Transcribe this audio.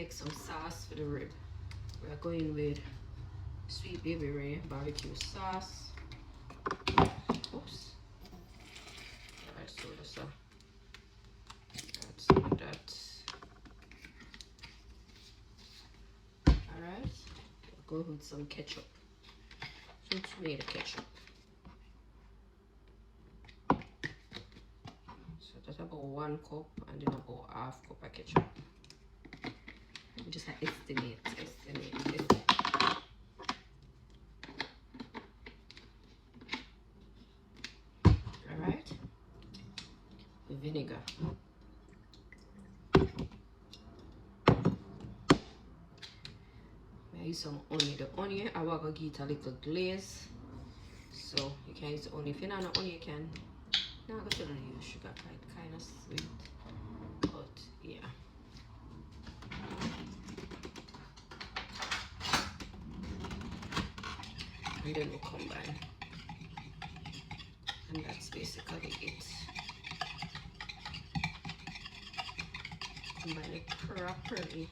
make some sauce for the rib. We're going with Sweet Baby Ray barbecue sauce. Oops. Alright, so this add some of that. Alright, we'll go with some ketchup. Some tomato ketchup. So that's about 1 cup and then about half cup of ketchup. We just estimate. Alright. Vinegar. I use some onion. The onion I want to give it a little glaze. So you can use the onion. If you don't know onion, you can now go to use sugar, kind of sweet. But yeah. And then we'll combine. And that's basically it. Combine it properly.